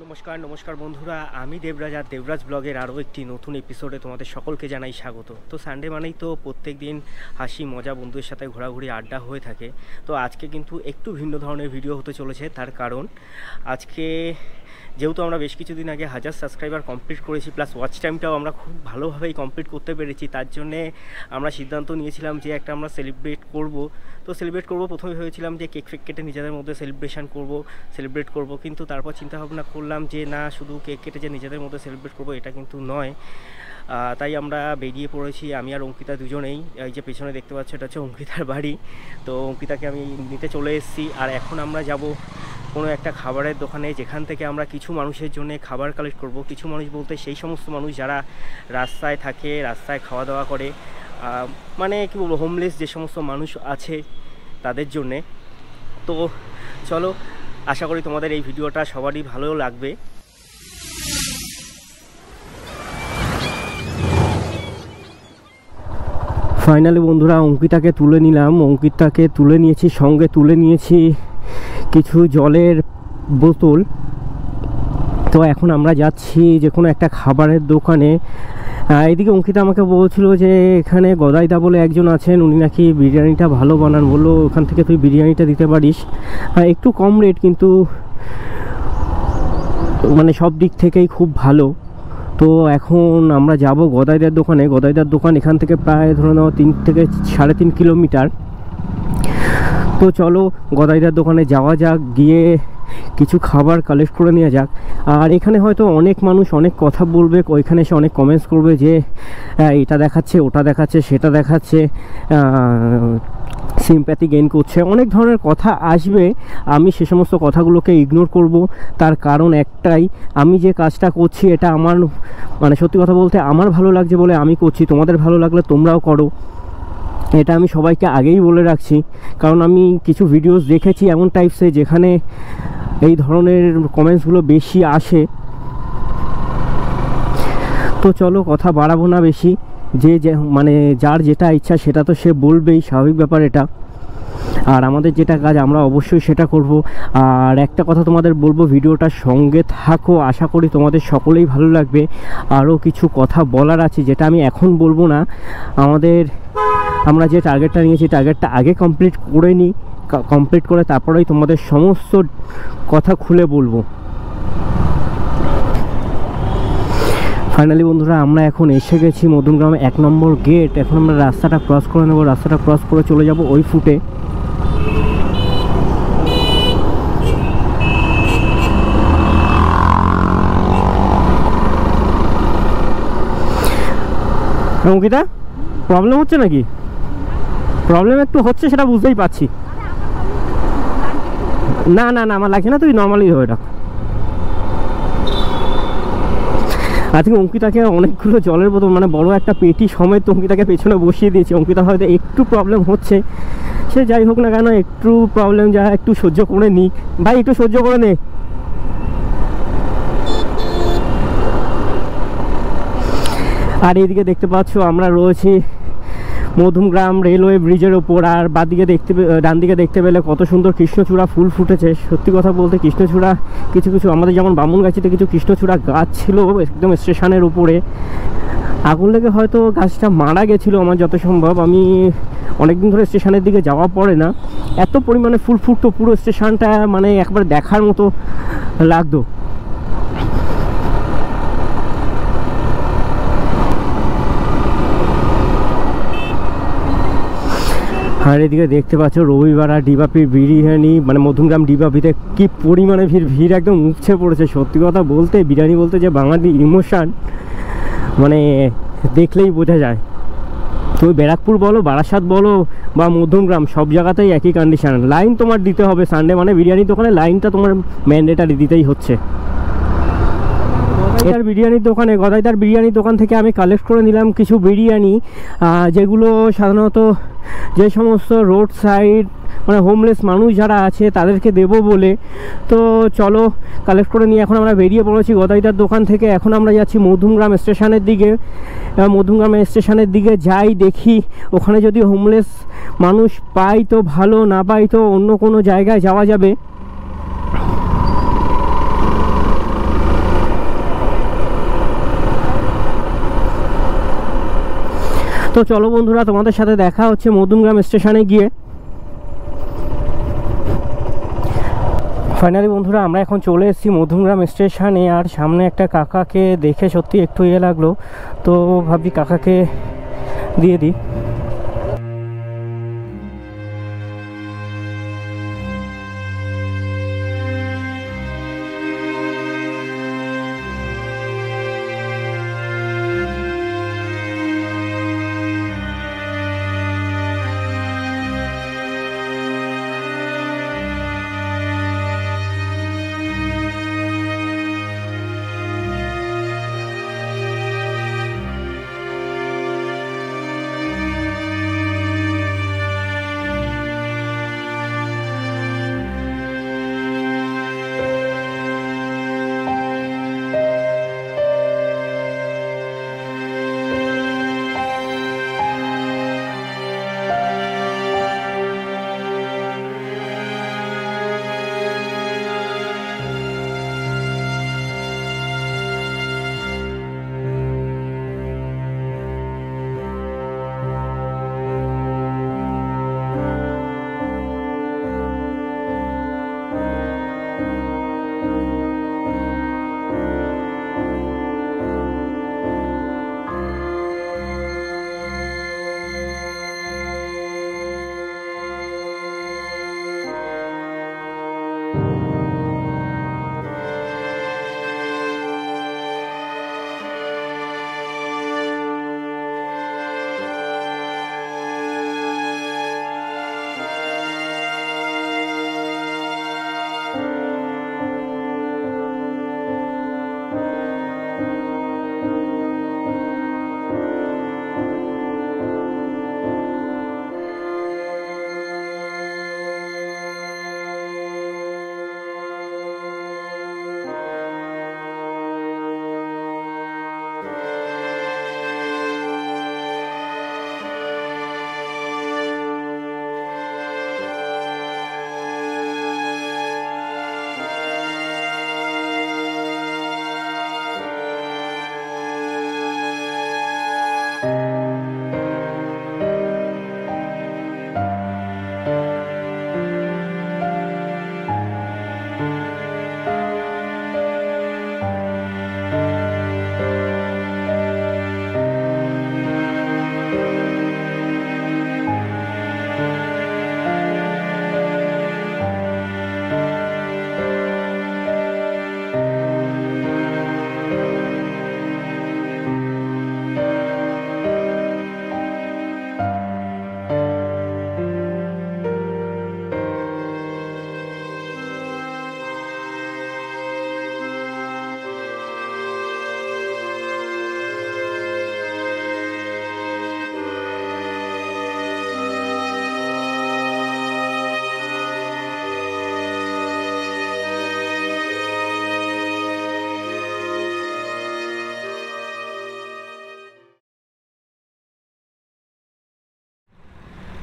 নমস্কার নমস্কার বন্ধুরা, আমি দেবরাজ আর দেবরাজ ব্লগের আরও একটি নতুন এপিসোডে তোমাদের সকলকে জানাই স্বাগত। তো সানডে মানেই তো প্রত্যেক দিন হাসি মজা বন্ধুদের সাথে ঘোরাঘুরি আড্ডা হয়ে থাকে। তো আজকে কিন্তু একটু ভিন্ন ধরনের ভিডিও হতে চলেছে। তার কারণ আজকে যেহেতু আমরা বেশ কিছুদিন আগে 1000 সাবস্ক্রাইবার কমপ্লিট করেছি, প্লাস ওয়াচ টাইমটাও আমরা খুব ভালোভাবেই কমপ্লিট করতে পেরেছি, তার জন্যে আমরা সিদ্ধান্ত নিয়েছিলাম যে একটা আমরা সেলিব্রেট করব। তো সেলিব্রেট করব, প্রথমে ভেবেছিলাম যে কেক ফেক কেটে নিজেদের মধ্যে সেলিব্রেট করব, কিন্তু তারপর চিন্তা ভাবনা করলাম যে না, শুধু কেক কেটে যে নিজেদের মধ্যে সেলিব্রেট করব এটা কিন্তু নয়। তাই আমরা বেরিয়ে পড়েছি, আমি আর অঙ্কিতা দুজনেই। এই যে পেছনে দেখতে পাচ্ছ এটা হচ্ছে অঙ্কিতার বাড়ি। তো অঙ্কিতাকে আমি নিতে চলে এসেছি, আর এখন আমরা যাব কোনো একটা খাবারের দোকানে, যেখান থেকে আমরা কিছু মানুষের জন্য খাবার কালেক্ট করব। কিছু মানুষ বলতে সেই সমস্ত মানুষ যারা রাস্তায় থাকে, রাস্তায় খাওয়া দাওয়া করে, মানে কী বলবো, হোমলেস যে সমস্ত মানুষ আছে তাদের জন্যে। তো চলো, আশা করি তোমাদের এই ভিডিওটা সবারই ভালো লাগবে। ফাইনালি বন্ধুরা অঙ্কিতাকে তুলে নিলাম, অঙ্কিতাকে তুলে নিয়েছি, সঙ্গে তুলে নিয়েছি কিছু জলের বোতল। তো এখন আমরা যাচ্ছি যে কোনো একটা খাবারের দোকানে। এদিকে অঙ্কিতা আমাকে বলছিল যে এখানে গদাইদা বলে একজন আছেন, উনি নাকি বিরিয়ানিটা ভালো বানান, বললো ওখান থেকে তুই বিরিয়ানিটা দিতে পারিস। একটু কম রেট, কিন্তু মানে সব দিক থেকেই খুব ভালো। তো এখন আমরা যাব গদাইদার দোকানে। গদাইদার দোকান এখান থেকে প্রায় ধরে নাও 3 থেকে 3.5 কিলোমিটার। তো চলো গদাইদার দোকানে যাওয়া যাক, গিয়ে কিছু খাবার কালেক্ট করে নেওয়া যাক। আর এখানে হয়তো অনেক মানুষ অনেক কথা বলবে, ওইখানে এসে অনেক কমেন্টস করবে যে এটা দেখাচ্ছে, ওটা দেখাচ্ছে, সেটা দেখাচ্ছে, সিম্প্যাথি গেইন করছে, অনেক ধরনের কথা আসবে। আমি সে সমস্ত কথাগুলোকে ইগনোর করব। তার কারণ একটাই, আমি যে কাজটা করছি এটা আমার, মানে সত্যি কথা বলতে আমার ভালো লাগছে বলে আমি করছি, তোমাদের ভালো লাগলে তোমরাও করো, এটা আমি সবাইকে আগেই বলে রাখছি। কারণ আমি কিছু ভিডিওস দেখেছি এমন টাইপসে যেখানে এই ধরনের কমেন্টসগুলো বেশি আসে। তো চলো কথা বাড়াবো না বেশি, যে মানে যার যেটা ইচ্ছা সেটা তো সে বলবেই, স্বাভাবিক ব্যাপার এটা। আর আমাদের যেটা কাজ আমরা অবশ্যই সেটা করব। আর একটা কথা তোমাদের বলবো, ভিডিওটার সঙ্গে থাকো, আশা করি তোমাদের সকলেই ভালো লাগবে। আরও কিছু কথা বলার আছে যেটা আমি এখন বলবো না। আমরা যে টার্গেটটা নিয়েছি, টার্গেটটা আগে কমপ্লিট করে নিই, কমপ্লিট করে তারপরেই তোমাদের সমস্ত কথা খুলে বলবো। ফাইনালি বন্ধুরা আমরা এখন এসে গেছি মধ্যমগ্রামে 1 নম্বর গেট। এখন আমরা রাস্তাটা ক্রস করে নেব, রাস্তাটা ক্রস করে চলে যাব ওই ফুটে। অঙ্কিতা, প্রবলেম হচ্ছে নাকি? প্রবলেম একটু হচ্ছে, সেটা বুঝতেই পারছি। না না না, আমার লাগছে না, তুই নর্মালি ধরে রাখ। আজকে অঙ্কিতাকে অনেকগুলো জলের বোতল, মানে বড় একটা পেটি সমেত অঙ্কিতাকে পেছনে বসিয়ে দিয়েছি। অঙ্কিতা হয়তো একটু প্রবলেম হচ্ছে, সে যাই হোক না কেন, একটু প্রবলেম যা একটু সহ্য করে নিক। ভাই একটু সহ্য করে নে। আর এইদিকে দেখতে পাচ্ছ আমরা রয়েছি মধ্যমগ্রাম রেলওয়ে ব্রিজের ওপর। আর ডান দিকে দেখতে পেলে কত সুন্দর কৃষ্ণচূড়া ফুল ফুটেছে। সত্যি কথা বলতে কৃষ্ণচূড়া কিছু আমাদের যেমন বামুনগাছিতে কিছু কৃষ্ণচূড়া গাছ ছিল একদম স্টেশনের উপরে, আগুন লেগে হয়তো গাছটা মারা গেছিলো আমার যত সম্ভব। আমি অনেকদিন ধরে স্টেশনের দিকে যাওয়া পড়ে না, এত পরিমাণে ফুল ফুটতো, পুরো স্টেশনটা মানে একবার দেখার মতো লাগতো। আর এদিকে দেখতে পাচ্ছ রবিবার আর ডিবাপির বিরিয়ানি, মানে মধ্যমগ্রাম ডিবাপিতে কি পরিমাণে ভিড় একদম উপচে পড়েছে। সত্যি কথা বলতে বিরিয়ানি বলতে যে বাঙালি ইমোশান, মানে দেখলেই বোঝা যায়। তুমি ব্যারাকপুর বলো, বারাসাত বলো বা মধ্যমগ্রাম, সব জায়গাতেই একই কন্ডিশান। লাইন তোমার দিতে হবে সানডে মানে বিরিয়ানির দোকানে, লাইনটা তোমার ম্যান্ডেটারি দিতেই হচ্ছে। গদাইদার বিরিয়ানির দোকান থেকে আমি কালেক্ট করে নিলাম কিছু বিরিয়ানি, যেগুলো সাধারণত যে সমস্ত রোড সাইড মানে হোমলেস মানুষ যারা আছে তাদেরকে দেবো বলে। তো চলো কালেক্ট করে নিয়ে এখন আমরা বেরিয়ে পড়েছি গদাইদার দোকান থেকে। এখন আমরা যাচ্ছি মধ্যমগ্রাম স্টেশনের দিকে। মধ্যমগ্রাম স্টেশনের দিকে যাই, দেখি ওখানে যদি হোমলেস মানুষ পাই তো ভালো, না পাই তো অন্য কোনো জায়গায় যাওয়া যাবে। তো চলো বন্ধুরা, তোমাদের সাথে দেখা হচ্ছে মধ্যমগ্রাম স্টেশনে গিয়ে। ফাইনালি বন্ধুরা, আমরা এখন চলে এসেছি মধ্যমগ্রাম স্টেশনে। আর সামনে একটা কাকাকে দেখে সত্যি একটু ইয়ে লাগলো, তো ভাবছি কাকাকে দিয়ে দিই।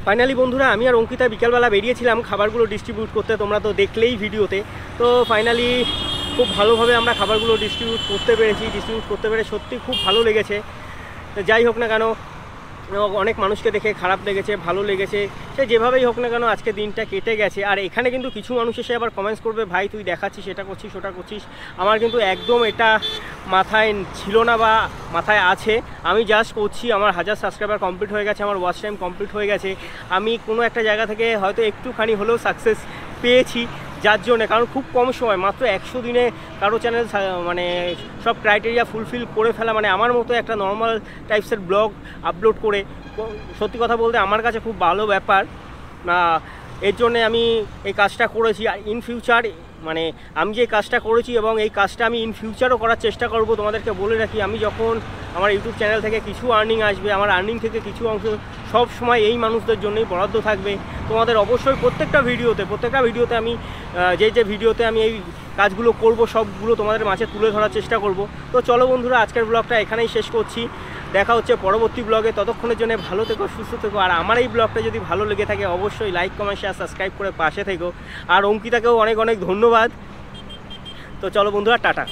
ফাইনালি বন্ধুরা, আমি আর অঙ্কিতা বিকালবেলা বেরিয়েছিলাম খাবারগুলো ডিস্ট্রিবিউট করতে, তোমরা তো দেখলেই ভিডিওতে। তো ফাইনালি খুব ভালোভাবে আমরা খাবারগুলো ডিস্ট্রিবিউট করতে পেরে সত্যি খুব ভালো লেগেছে। যাই হোক না কেন, অনেক মানুষকে দেখে খারাপ লেগেছে, ভালো লেগেছে, সে যেভাবেই হোক না কেন আজকে দিনটা কেটে গেছে। আর এখানে কিন্তু কিছু মানুষ এসে আবার কমেন্টস করবে, ভাই তুই দেখাচ্ছিস, এটা করছিস, ওটা করছিস। আমার কিন্তু একদম এটা মাথায় ছিল না বা মাথায় আছে। আমি জাস্ট করছি, আমার 1000 সাবস্ক্রাইবার কমপ্লিট হয়ে গেছে, আমার ওয়াচ টাইম কমপ্লিট হয়ে গেছে। আমি কোনো একটা জায়গা থেকে হয়তো একটুখানি হলেও সাকসেস পেয়েছি, যার জন্যে, কারণ খুব কম সময়, মাত্র 100 দিনে কারো চ্যানেল মানে সব ক্রাইটেরিয়া ফুলফিল করে ফেলা, মানে আমার মতো একটা নর্মাল টাইপসের ব্লগ আপলোড করে, সত্যি কথা বলতে আমার কাছে খুব ভালো ব্যাপার। এর জন্যে আমি এই কাজটা করেছি। আর ইন ফিউচার মানে আমি যে কাজটা করেছি এবং এই কাজটা আমি ইন ফিউচারও করার চেষ্টা করব। তোমাদেরকে বলে রাখি, আমি যখন আমার ইউটিউব চ্যানেল থেকে কিছু আর্নিং আসবে, আমার আর্নিং থেকে কিছু অংশ সব সময় এই মানুষদের জন্যই বরাদ্দ থাকবে। তোমাদের অবশ্যই প্রত্যেকটা ভিডিওতে আমি যে ভিডিওতে আমি এই কাজগুলো করব সবগুলো তোমাদের মাঝে তুলে ধরার চেষ্টা করব। তো চলো বন্ধুরা, আজকের ব্লগটা এখানেই শেষ করছি। দেখা হচ্ছে পরবর্তী ব্লগে। ততক্ষণের জন্য ভালো থেকো, সুস্থ থেকো। আর আমার এই ব্লগটা যদি ভালো লেগে থাকে অবশ্যই লাইক, কমেন্ট, শেয়ার, সাবস্ক্রাইব করে পাশে থেকো। আর অঙ্কিতাকেও অনেক অনেক ধন্যবাদ। তো চলো বন্ধুরা, টাটা।